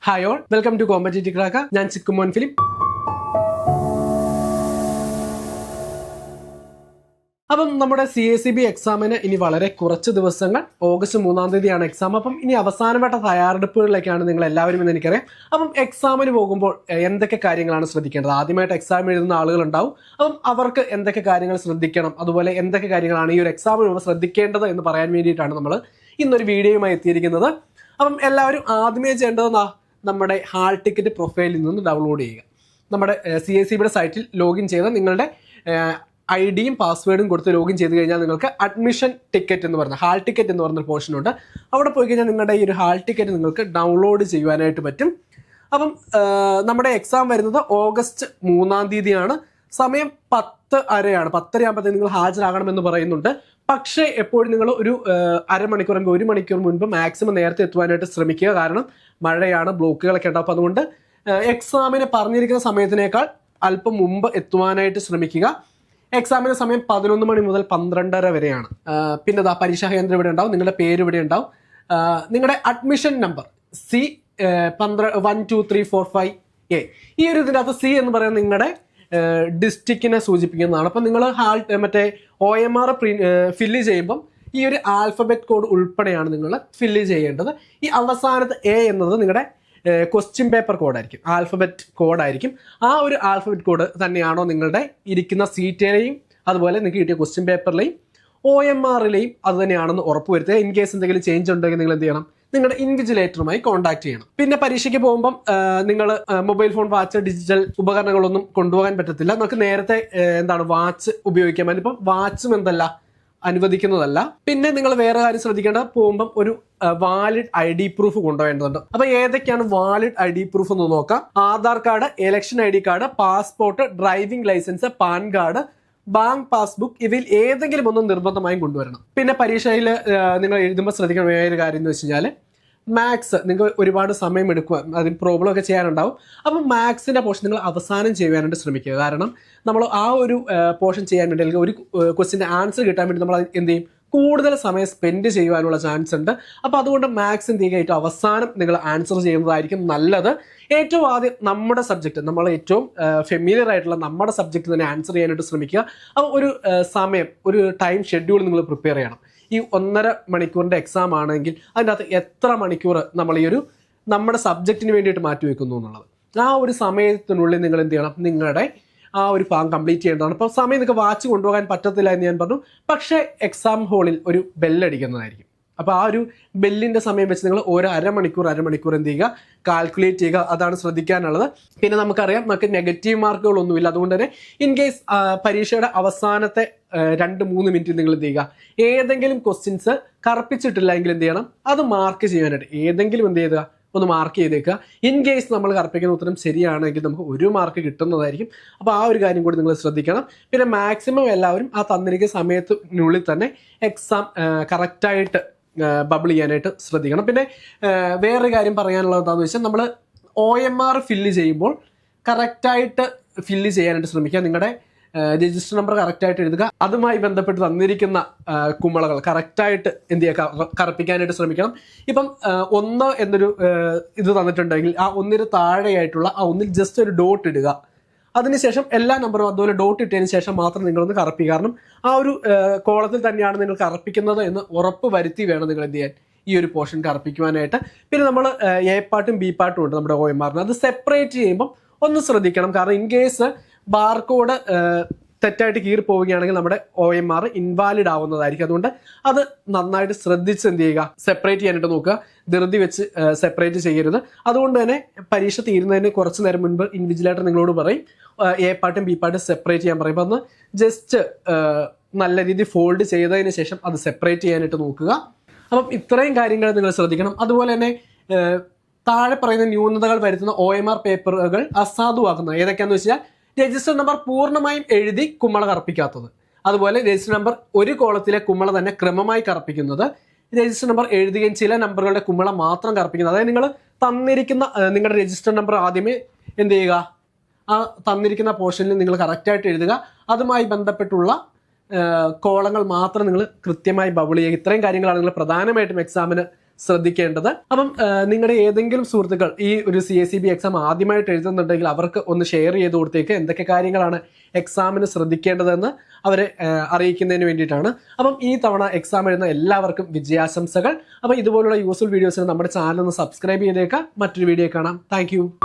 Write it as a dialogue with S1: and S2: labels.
S1: Hi all, welcome to competitive crack. ഞാൻ Chikkumon Philip. അപ്പം നമ്മുടെ CACB എക്സാമിന് ഇനി വളരെ കുറച്ച് ദിവസങ്ങൾ, ഓഗസ്റ്റ് 3-ാം തീയതിയാണ് എക്സാം. അപ്പം ഇനി അവസാനപ്പെട്ട തയ്യാറെടുപ്പുകളിലേക്കാണ് നിങ്ങൾ എല്ലാവരും എന്ന് എനിക്കറിയാം. അപ്പം എക്സാമിന് പോകുമ്പോൾ എന്തൊക്കെ കാര്യങ്ങളാണ് ശ്രദ്ധിക്കേണ്ടത്? ആദ്യമായിട്ട് എക്സാം എഴുതുന്ന ആളുകളുണ്ടാവും. അപ്പം അവർക്ക് എന്തൊക്കെ കാര്യങ്ങൾ ശ്രദ്ധിക്കണം, അതുപോലെ എന്തൊക്കെ കാര്യങ്ങളാണ് ഈ ഒരു എക്സാമിന് ശ്രദ്ധിക്കേണ്ടത് എന്ന് പറയാൻ വേണ്ടിയിട്ടാണ് നമ്മൾ ഇന്നൊരു വീഡിയോയുമായി എത്തിയിരിക്കുന്നത്. അപ്പം എല്ലാവരും ആദ്യമേ ചെയ്യേണ്ടതെന്നാ, നമ്മുടെ ഹാൾ ടിക്കറ്റ് പ്രൊഫൈലിൽ നിന്ന് ഡൗൺലോഡ് ചെയ്യുക. നമ്മുടെ CACBയുടെ സൈറ്റിൽ ലോഗിൻ ചെയ്ത് നിങ്ങളുടെ ID-യും പാസ്വേഡും കൊടുത്ത് ലോഗിൻ ചെയ്ത് കഴിഞ്ഞാൽ നിങ്ങൾക്ക് അഡ്മിഷൻ ടിക്കറ്റ് എന്ന് പറഞ്ഞ ഹാൾ ടിക്കറ്റ് എന്ന് പറഞ്ഞൊരു പോർഷൻ ഉണ്ട്. അവിടെ പോയി കഴിഞ്ഞാൽ നിങ്ങളുടെ ഈ ഒരു ഹാൾ ടിക്കറ്റ് നിങ്ങൾക്ക് ഡൗൺലോഡ് ചെയ്യുവാനായിട്ട് പറ്റും. അപ്പം നമ്മുടെ എക്സാം വരുന്നത് ഓഗസ്റ്റ് 3-ാം തീയതിയാണ്. സമയം 10:30 10:30 നിങ്ങൾ ഹാജരാകണമെന്ന് പറയുന്നുണ്ട്. പക്ഷേ എപ്പോഴും നിങ്ങൾ ഒരു അരമണിക്കൂർ അല്ലെങ്കിൽ 1 മണിക്കൂർ മുൻപ് മാക്സിമം നേരത്തെ എത്തുവാനായിട്ട് ശ്രമിക്കുക. കാരണം മഴയാണ്, ബ്ലോക്കുകളൊക്കെ ഉണ്ടാവും. അപ്പോൾ അതുകൊണ്ട് എക്സാമിന് പറഞ്ഞിരിക്കുന്ന സമയത്തിനേക്കാൾ അല്പം മുമ്പ് എത്തുവാനായിട്ട് ശ്രമിക്കുക. എക്സാമിന് സമയം 11 മണി മുതൽ 12:30 വരെയാണ്. പിന്നെ പരീക്ഷാ കേന്ദ്രം ഇവിടെ ഉണ്ടാവും, നിങ്ങളുടെ പേര് ഇവിടെ ഉണ്ടാവും, നിങ്ങളുടെ അഡ്മിഷൻ നമ്പർ C123445A. ഈ ഒരു ഇതിനകത്ത് C എന്ന് പറയുന്നത് നിങ്ങളുടെ ഡിസ്ട്രിക്റ്റിനെ സൂചിപ്പിക്കുന്നതാണ്. അപ്പം നിങ്ങൾ മറ്റേ OMR ഫില്ല് ചെയ്യുമ്പം ഈ ഒരു ആൽഫബറ്റ് കോഡ് ഉൾപ്പെടെയാണ് നിങ്ങൾ ഫില്ല് ചെയ്യേണ്ടത്. ഈ അവസാനത്തെ A എന്നത് നിങ്ങളുടെ ക്വസ്റ്റ്യൻ പേപ്പർ കോഡായിരിക്കും, ആൽഫബറ്റ് കോഡായിരിക്കും. ആ ഒരു ആൽഫബറ്റ് കോഡ് തന്നെയാണോ നിങ്ങളുടെ ഇരിക്കുന്ന സീറ്റിലെയും അതുപോലെ നിങ്ങൾക്ക് കിട്ടിയ ക്വസ്റ്റ്യൻ പേപ്പറിലെയും OMR-ലെയും അത് തന്നെയാണെന്ന് ഉറപ്പുവരുത്തുക. ഇൻ കേസ് എന്തെങ്കിലും ചേഞ്ച് ഉണ്ടെങ്കിൽ നിങ്ങൾ എന്ത് ചെയ്യണം? നിങ്ങളുടെ ഇൻവിജിലേറ്ററുമായി കോൺടാക്ട് ചെയ്യണം. പിന്നെ പരീക്ഷയ്ക്ക് പോകുമ്പം നിങ്ങൾ മൊബൈൽ ഫോൺ, വാച്ച്, ഡിജിറ്റൽ ഉപകരണങ്ങളൊന്നും കൊണ്ടുപോകാൻ പറ്റത്തില്ല. നമുക്ക് നേരത്തെ വാച്ച് ഉപയോഗിക്കാൻ പറ്റും. ഇപ്പം വാച്ചും അനുവദിക്കുന്നതല്ല. പിന്നെ നിങ്ങൾ വേറെ കാര്യം ശ്രദ്ധിക്കേണ്ടത്, പോകുമ്പം ഒരു വാലിഡ് ID പ്രൂഫ് കൊണ്ടുപോകേണ്ടതുണ്ട്. അപ്പൊ ഏതൊക്കെയാണ് വാലിഡ് ID പ്രൂഫ് എന്ന് നോക്കാം. Aadhaar card, election ID card, passport, driving licence, PAN card, bank passbook, ഇവയിൽ ഏതെങ്കിലും ഒന്ന് നിർബന്ധമായും കൊണ്ടുവരണം. പിന്നെ പരീക്ഷയിൽ നിങ്ങൾ എഴുതുമ്പോൾ ശ്രദ്ധിക്കുന്ന വേറൊരു കാര്യം എന്ന് വെച്ച് കഴിഞ്ഞാൽ, മാത്സ് നിങ്ങൾക്ക് ഒരുപാട് സമയം എടുക്കുക, അതിന് പ്രോബ്ലം ഒക്കെ ചെയ്യാനുണ്ടാവും. അപ്പം മാത്സിന്റെ പോർഷൻ നിങ്ങൾ അവസാനം ചെയ്യാനായിട്ട് ശ്രമിക്കുക. കാരണം നമ്മൾ ആ ഒരു പോർഷൻ ചെയ്യാൻ വേണ്ടി, അല്ലെങ്കിൽ ഒരു ക്വസ്റ്റിന്റെ ആൻസർ കിട്ടാൻ വേണ്ടി നമ്മൾ എന്ത് ചെയ്യും? കൂടുതൽ സമയം സ്പെൻഡ് ചെയ്യുവാനുള്ള ചാൻസ് ഉണ്ട്. അപ്പോൾ അതുകൊണ്ട് മാത്സ് എന്ത് ചെയ്യുക, ഏറ്റവും അവസാനം നിങ്ങൾ ആൻസർ ചെയ്യുന്നതായിരിക്കും നല്ലത്. ഏറ്റവും ആദ്യം നമ്മുടെ സബ്ജക്റ്റ്, നമ്മൾ ഏറ്റവും ഫെമിലിയർ ആയിട്ടുള്ള നമ്മുടെ സബ്ജക്റ്റ് തന്നെ ആൻസർ ചെയ്യാനായിട്ട് ശ്രമിക്കുക. അപ്പോൾ ഒരു സമയം, ഒരു ടൈം ഷെഡ്യൂൾ നിങ്ങൾ പ്രിപ്പയർ ചെയ്യണം. ഈ 1.5 മണിക്കൂറിൻ്റെ എക്സാം ആണെങ്കിൽ അതിൻ്റെ അകത്ത് എത്ര മണിക്കൂർ നമ്മൾ ഈ ഒരു നമ്മുടെ സബ്ജക്റ്റിന് വേണ്ടിയിട്ട് മാറ്റി വെക്കുന്നു എന്നുള്ളത്, ആ ഒരു സമയത്തിനുള്ളിൽ നിങ്ങൾ എന്ത് ചെയ്യണം? നിങ്ങളുടെ ആ ഒരു ഭാഗം കംപ്ലീറ്റ് ചെയ്യേണ്ടതാണ്. ഇപ്പോൾ സമയം നിങ്ങൾക്ക് വാച്ച് കൊണ്ടുപോകാൻ പറ്റത്തില്ല എന്ന് ഞാൻ പറഞ്ഞു. പക്ഷേ എക്സാം ഹോളിൽ ഒരു ബെല്ലടിക്കുന്നതായിരിക്കും. അപ്പോൾ ആ ഒരു ബെല്ലിൻ്റെ സമയം വെച്ച് നിങ്ങൾ ഒരു അരമണിക്കൂർ എന്ത് ചെയ്യുക? കാൽക്കുലേറ്റ് ചെയ്യുക. അതാണ് ശ്രദ്ധിക്കാനുള്ളത്. പിന്നെ നമുക്കറിയാം, നമുക്ക് നെഗറ്റീവ് മാർക്കുകളൊന്നുമില്ല. അതുകൊണ്ട് തന്നെ ഇൻ കേസ് പരീക്ഷയുടെ അവസാനത്തെ 2-3 മിനിറ്റ് നിങ്ങൾ എന്ത് ചെയ്യുക? ഏതെങ്കിലും ക്വസ്റ്റ്യൻസ് കറുപ്പിച്ചിട്ടില്ല എങ്കിൽ എന്ത് ചെയ്യണം? അത് മാർക്ക് ചെയ്യാനായിട്ട് ഏതെങ്കിലും എന്ത് ചെയ്യുക? ഒന്ന് മാർക്ക് ചെയ്തേക്കുക. ഇൻ കേസ് നമ്മൾ കറുപ്പിക്കുന്ന ഉത്തരം ശരിയാണെങ്കിൽ നമുക്ക് 1 മാർക്ക് കിട്ടുന്നതായിരിക്കും. അപ്പോൾ ആ ഒരു കാര്യം കൂടി നിങ്ങൾ ശ്രദ്ധിക്കണം. പിന്നെ മാക്സിമം എല്ലാവരും ആ തന്നിരിക്കുന്ന സമയത്തിനുള്ളിൽ തന്നെ എക്സാം കറക്റ്റായിട്ട് ബബിൾ ചെയ്യാനായിട്ട് ശ്രദ്ധിക്കണം. പിന്നെ വേറൊരു കാര്യം പറയാനുള്ളത് എന്താണെന്ന് വെച്ചാൽ, നമ്മൾ OMR ഫില്ല് ചെയ്യുമ്പോൾ കറക്റ്റായിട്ട് ഫില്ല് ചെയ്യാനായിട്ട് ശ്രമിക്കുക. നിങ്ങളുടെ രജിസ്റ്റർ നമ്പർ കറക്റ്റായിട്ട് എഴുതുക. അതുമായി ബന്ധപ്പെട്ട് തന്നിരിക്കുന്ന കുമിളകൾ കറക്റ്റായിട്ട് എന്ത് ചെയ്യുക? കറുപ്പിക്കാനായിട്ട് ശ്രമിക്കണം. ഇപ്പം 1 എന്നൊരു ഇത് തന്നിട്ടുണ്ടെങ്കിൽ ആ 1-ന് താഴെയായിട്ടുള്ള ആ 1-ൽ ജസ്റ്റ് ഒരു ഡോട്ട് ഇടുക. അതിനുശേഷം എല്ലാ നമ്പറും അതുപോലെ ഡോട്ട് ഇട്ടതിന് ശേഷം മാത്രം നിങ്ങളൊന്ന് കറുപ്പിക്കുക. കാരണം ആ ഒരു കോളത്തിൽ തന്നെയാണ് നിങ്ങൾ കറുപ്പിക്കുന്നത് എന്ന് ഉറപ്പ് വരുത്തി വേണം നിങ്ങൾ എന്ത് ചെയ്യാൻ? ഈ ഒരു പോർഷൻ കറുപ്പിക്കുവാനായിട്ട്. പിന്നെ നമ്മൾ A പാർട്ടും B പാർട്ടും ഉണ്ട് നമ്മുടെ OMR-ന്. അത് സെപ്പറേറ്റ് ചെയ്യുമ്പം ഒന്ന് ശ്രദ്ധിക്കണം. കാരണം ഇൻ കേസ് ബാർകോഡ് തെറ്റായിട്ട് കീറി പോവുകയാണെങ്കിൽ നമ്മുടെ OMR ഇൻവാലിഡ് ആവുന്നതായിരിക്കും. അതുകൊണ്ട് അത് നന്നായിട്ട് ശ്രദ്ധിച്ച് എന്ത് ചെയ്യുക? സെപ്പറേറ്റ് ചെയ്യാനായിട്ട് നോക്കുക. ധൃതി വെച്ച് സെപ്പറേറ്റ് ചെയ്യരുത്. അതുകൊണ്ട് തന്നെ പരീക്ഷ തീരുന്നതിന് കുറച്ച് നേരം മുൻപ് ഇൻവിജിലേറ്റർ നിങ്ങളോട് പറയും A പാർട്ടും B പാർട്ടും സെപ്പറേറ്റ് ചെയ്യാൻ പറയും. അപ്പോൾ ഒന്ന് ജസ്റ്റ് നല്ല രീതിയിൽ ഫോൾഡ് ചെയ്തതിന് ശേഷം അത് സെപ്പറേറ്റ് ചെയ്യാനായിട്ട് നോക്കുക. അപ്പം ഇത്രയും കാര്യങ്ങൾ നിങ്ങൾ ശ്രദ്ധിക്കണം. അതുപോലെ തന്നെ താഴെ പറയുന്ന ന്യൂനതകൾ വരുത്തുന്ന OMR പേപ്പറുകൾ അസാധുവാക്കുന്നത് ഏതൊക്കെയാണെന്ന് വെച്ചാൽ, രജിസ്റ്റർ നമ്പർ പൂർണ്ണമായും എഴുതി കുമ്മള കറുപ്പിക്കാത്തത്, അതുപോലെ രജിസ്റ്റർ നമ്പർ ഒരു കോളത്തിലെ കുമ്മള തന്നെ ക്രമമായി കറുപ്പിക്കുന്നത്, രജിസ്റ്റർ നമ്പർ എഴുതുകയും ചില നമ്പറുകളുടെ കുമ്മള മാത്രം കറുപ്പിക്കുന്നത്. അതായത് നിങ്ങൾ തന്നിരിക്കുന്ന നിങ്ങളുടെ രജിസ്റ്റർ നമ്പർ ആദ്യമേ എന്ത് ചെയ്യുക? ആ തന്നിരിക്കുന്ന പോർഷനിൽ നിങ്ങൾ കറക്റ്റായിട്ട് എഴുതുക. അതുമായി ബന്ധപ്പെട്ടുള്ള കോളങ്ങൾ മാത്രം നിങ്ങൾ കൃത്യമായി ബബിൾ ചെയ്യുക. ഇത്രയും കാര്യങ്ങളാണ് നിങ്ങൾ പ്രധാനമായിട്ടും എക്സാമിന് ശ്രദ്ധിക്കേണ്ടത്. അപ്പം നിങ്ങളുടെ ഏതെങ്കിലും സുഹൃത്തുക്കൾ ഈ ഒരു CACB എക്സാം ആദ്യമായിട്ട് എഴുതുന്നുണ്ടെങ്കിൽ അവർക്ക് ഒന്ന് ഷെയർ ചെയ്ത് കൊടുത്തേക്ക് എന്തൊക്കെ കാര്യങ്ങളാണ് എക്സാമിന് ശ്രദ്ധിക്കേണ്ടതെന്ന് അവരെ അറിയിക്കുന്നതിന് വേണ്ടിയിട്ടാണ്. അപ്പം ഈ തവണ എക്സാം എഴുതുന്ന എല്ലാവർക്കും വിജയാശംസകൾ. അപ്പം ഇതുപോലുള്ള യൂസ്ഫുൾ വീഡിയോസിന് നമ്മുടെ ചാനൽ ഒന്ന് സബ്സ്ക്രൈബ് ചെയ്തേക്കാം. മറ്റൊരു വീഡിയോ കാണാം. താങ്ക്